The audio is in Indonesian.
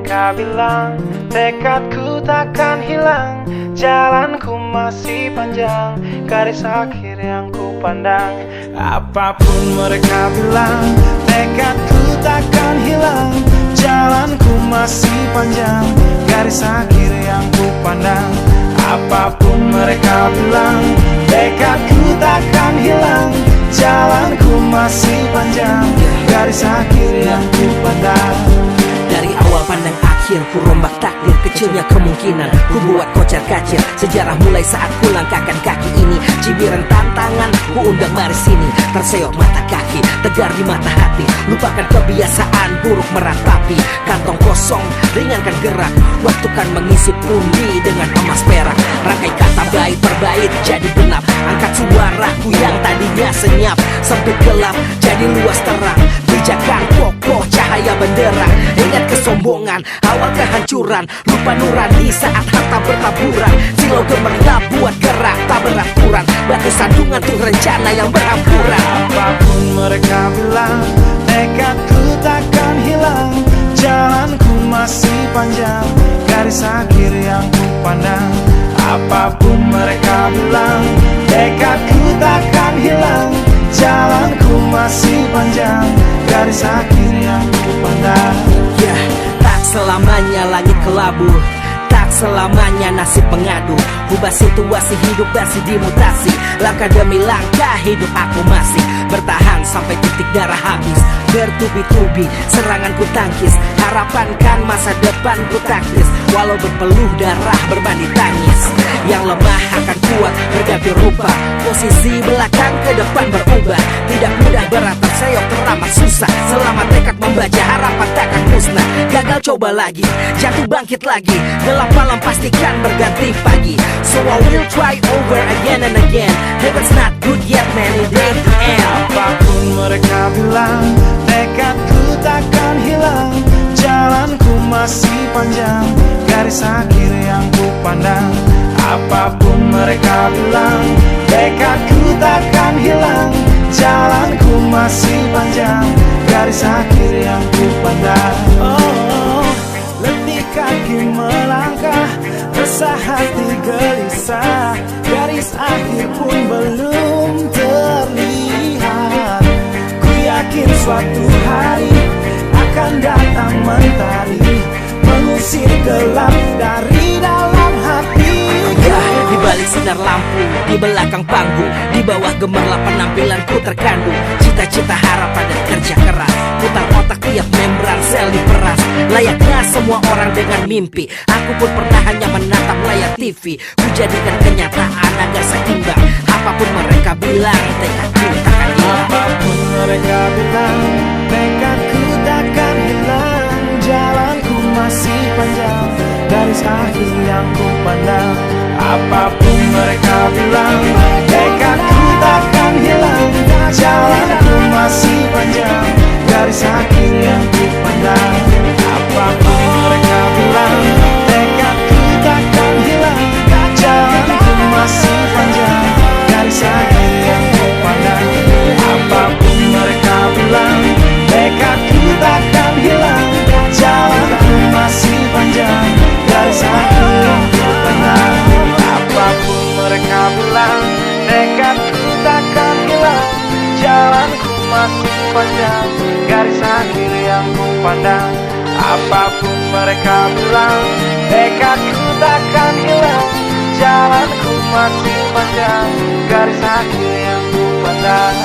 mereka bilang tekadku takkan hilang, jalanku masih panjang, garis akhir yang ku pandang. Apapun mereka bilang, tekadku takkan hilang, jalanku masih panjang, garis akhir yang ku pandang. Apapun mereka bilang, tekadku takkan hilang, jalanku masih panjang, garis akhir yang ku pandang. Dari awal pandang akhir, ku rombak takdir, kecilnya kemungkinan ku buat kocar kacir. Sejarah mulai saat ku langkahkan kaki ini, cibiran tantangan ku undang mari sini. Terseok mata kaki, tegar di mata hati, lupakan kebiasaan buruk meratapi. Kantong kosong, ringankan gerak, waktu kan mengisi pundi dengan emas perak. Rangkai kata bait per bait jadi genap, angkat suaraku yang tadinya senyap. Sempit gelap jadi luas terang, pijakan kokoh cahaya benderang. Ingat kesombongan, awal kehancuran, lupa nurani saat harta bertaburan. Silau gemerlap buat gerak tak beraturan, batu sandungan tuh rencana yang berhampuran. Apapun mereka bilang, tekadku takkan hilang, jalanku masih panjang, garis akhir yang ku pandang. Apapun mereka bilang, tekadku takkan hilang, jalanku masih panjang, garis akhir yang ku pandang. Ya, tak selamanya langit kelabu, tak selamanya nasib mengadu. Ubah situasi hidup masih dimutasi, langkah demi langkah hidup aku masih bertahan sampai titik darah habis. Bertubi-tubi serangan ku tangkis, harapan kan masa depan ku taktis. Walau berpeluh darah berbanding tangis, yang lemah akan kuat berganti rupa, posisi belakang ke depan berubah. Tidak mudah berat terseok teramat susah, selama tekad membaca harapan takkan musnah. Gagal coba lagi, jatuh bangkit lagi, gelap malam pastikan berganti pagi. So I will try over again and again, heaven's not good yet man, it ain't the end. Apapun mereka bilang, tekadku takkan hilang, jalanku masih panjang, garis akhir yang ku pandang. Apapun mereka bilang, tekadku takkan hilang, jalanku masih panjang, garis akhir yang ku pandang. Oh, letih kaki melangkah, resah hati gelisah, garis akhir pun belum terlihat. Ku yakin suatu hari akan datang mentari, mengusir gelap dari dalam hati. Di balik sinar lampu, di belakang panggung, di bawah gemerlap penampilanku terkandung cita-cita, harapan dan kerja keras. Putar otak tiap membran sel diperas, layaknya semua orang dengan mimpi. Aku pun pernah hanya menatap layar TV, ku jadikan kenyataan agar seimbang. Apapun mereka bilang, tekadku takkan hilang. Apapun mereka bilang, tekadku takkan hilang, jalanku masih panjang, garis akhir yang ku pandang. Apapun mereka bilang, tekadku takkan hilang, jalanku masih panjang, garis akhir yang ku pandang. Apapun mereka bilang, tekadku takkan hilang, jalanku masih panjang, garis akhir yang ku pandang. Apapun mereka bilang, tekadku takkan hilang, jalanku masih panjang, garis akhir yang ku pandang. Apapun mereka bilang, tekadku takkan hilang, jalanku masih panjang, garis akhir yang ku pandang. Apapun mereka bilang, tekadku takkan hilang, jalanku masih panjang, garis akhir yang ku pandang.